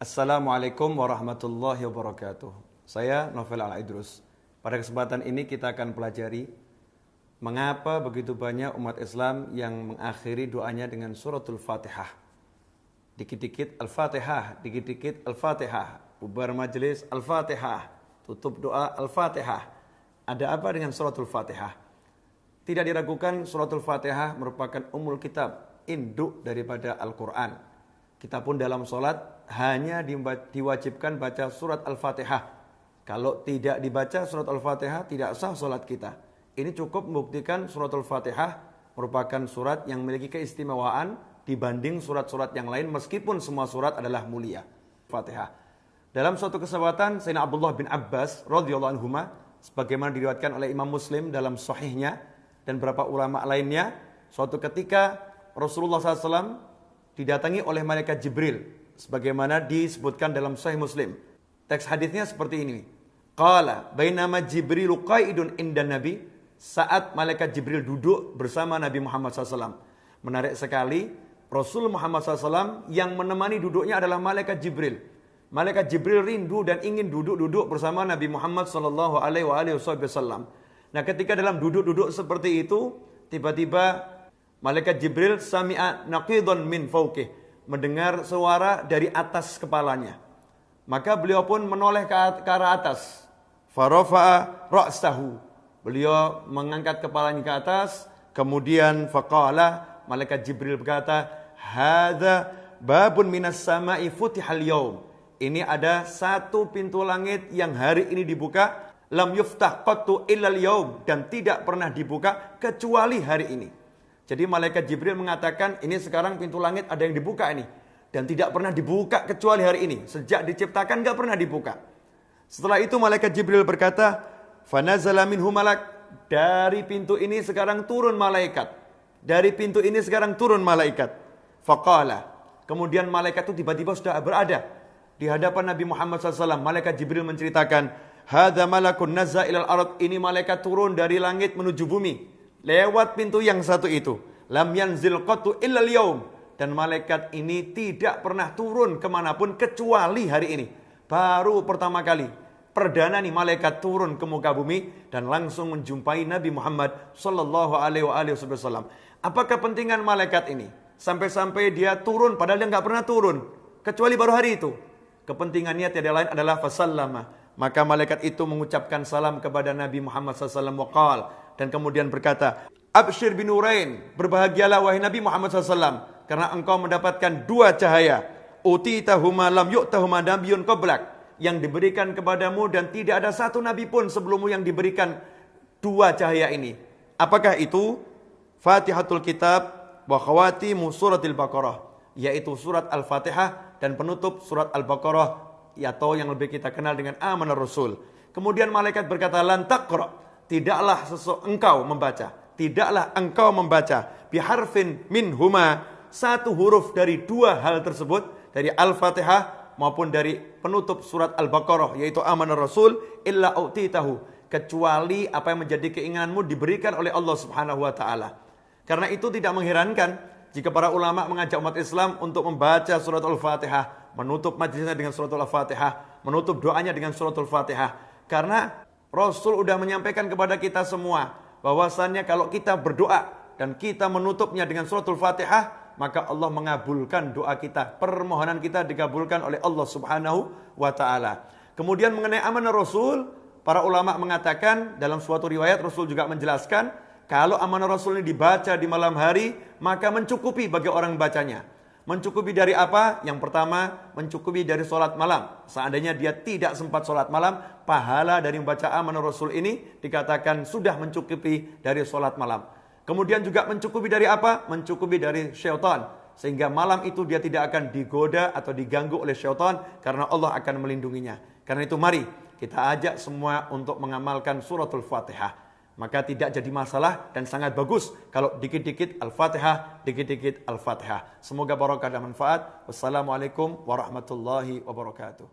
Assalamualaikum warahmatullahi wabarakatuh. Saya Novel Al-Idrus. Pada kesempatan ini kita akan pelajari mengapa begitu banyak umat Islam yang mengakhiri doanya dengan suratul Fatihah. Dikit-dikit Al-Fatihah, dikit-dikit Al-Fatihah. Bubar majelis Al-Fatihah, tutup doa Al-Fatihah. Ada apa dengan suratul Fatihah? Tidak diragukan suratul Fatihah merupakan ummul kitab, induk daripada Al-Quran. Kita pun dalam sholat hanya diwajibkan baca surat Al-Fatihah. Kalau tidak dibaca surat Al-Fatihah tidak sah sholat kita. Ini cukup membuktikan surat Al-Fatihah merupakan surat yang memiliki keistimewaan dibanding surat-surat yang lain meskipun semua surat adalah mulia. Fatihah. Dalam suatu kesempatan Sayyidina Abdullah bin Abbas radhiyallahu anhuma sebagaimana diriwayatkan oleh Imam Muslim dalam sahihnya dan beberapa ulama lainnya, suatu ketika Rasulullah SAW didatangi oleh malaikat Jibril sebagaimana disebutkan dalam Sahih Muslim. Teks hadisnya seperti ini. Qala bainama Jibrilu qaidun indan Nabi, saat malaikat Jibril duduk bersama Nabi Muhammad SAW. Menarik sekali, Rasul Muhammad SAW yang menemani duduknya adalah malaikat Jibril. Malaikat Jibril rindu dan ingin duduk-duduk bersama Nabi Muhammad SAW. Nah, ketika dalam duduk-duduk seperti itu, tiba-tiba malaikat Jibril sami'a naqidun min fawqih, mendengar suara dari atas kepalanya. Maka beliau pun menoleh ke arah atas. Farafa'a ra'sahu. Beliau mengangkat kepalanya ke atas, kemudian faqala, malaikat Jibril berkata, hadza babun minas sama'i futihal yaum. Ini ada satu pintu langit yang hari ini dibuka, lam yuftah qattu illal yaum, dan tidak pernah dibuka kecuali hari ini. Jadi malaikat Jibril mengatakan, ini sekarang pintu langit ada yang dibuka ini. Dan tidak pernah dibuka kecuali hari ini. Sejak diciptakan gak pernah dibuka. Setelah itu malaikat Jibril berkata, fanazala minhu malak. Dari pintu ini sekarang turun malaikat. Dari pintu ini sekarang turun malaikat. Faqala. Kemudian malaikat itu tiba-tiba sudah berada di hadapan Nabi Muhammad SAW. Malaikat Jibril menceritakan, hadza malakun nazza ilal ard. Ini malaikat turun dari langit menuju bumi. Lewat pintu yang satu itu. Lam yanzil qattu illal yaum. Dan malaikat ini tidak pernah turun kemanapun kecuali hari ini. Baru pertama kali. Perdana nih malaikat turun ke muka bumi dan langsung menjumpai Nabi Muhammad sallallahu alaihi wasallam. Apa kepentingan malaikat ini? Sampai-sampai dia turun padahal dia nggak pernah turun. Kecuali baru hari itu. Kepentingannya tiada lain adalah fasallama. Maka malaikat itu mengucapkan salam kepada Nabi Muhammad SAW waqal, dan kemudian berkata, Abshir bin Nurain, berbahagialah wahai Nabi Muhammad SAW, karena engkau mendapatkan dua cahaya. Utitahuma lam yu'tahuma nabiyyun qablak, yang diberikan kepadamu dan tidak ada satu nabi pun sebelummu yang diberikan dua cahaya ini. Apakah itu? Fatihatul kitab wa khawatimu suratil Baqarah, yaitu surat Al-Fatihah dan penutup surat Al-Baqarah, atau yang lebih kita kenal dengan Amanar Rasul. Kemudian malaikat berkata, lan taqra, tidaklah engkau membaca biharfin minhuma, satu huruf dari dua hal tersebut, dari Al-Fatihah maupun dari penutup surat Al-Baqarah yaitu Amanar Rasul, illa utitahu, kecuali apa yang menjadi keinginanmu diberikan oleh Allah Subhanahu wa taala. Karena itu tidak mengherankan jika para ulama mengajak umat Islam untuk membaca surat Al-Fatihah, menutup majlisnya dengan surat Al-Fatihah, menutup doanya dengan surat Al-Fatihah. Karena Rasul sudah menyampaikan kepada kita semua bahwasannya kalau kita berdoa dan kita menutupnya dengan surat Al-Fatihah, maka Allah mengabulkan doa kita. Permohonan kita dikabulkan oleh Allah Subhanahu wa ta'ala. Kemudian mengenai amanah Rasul, para ulama mengatakan dalam suatu riwayat Rasul juga menjelaskan, kalau amanah Rasul ini dibaca di malam hari, maka mencukupi bagi orang bacanya. Mencukupi dari apa? Yang pertama, mencukupi dari sholat malam. Seandainya dia tidak sempat sholat malam, pahala dari membaca amanah Rasul ini dikatakan sudah mencukupi dari sholat malam. Kemudian juga mencukupi dari apa? Mencukupi dari syaitan. Sehingga malam itu dia tidak akan digoda atau diganggu oleh syaitan, karena Allah akan melindunginya. Karena itu mari kita ajak semua untuk mengamalkan suratul Fatihah. Maka tidak jadi masalah dan sangat bagus kalau dikit-dikit Al-Fatihah, dikit-dikit Al-Fatihah. Semoga barokah dan manfaat. Wassalamualaikum warahmatullahi wabarakatuh.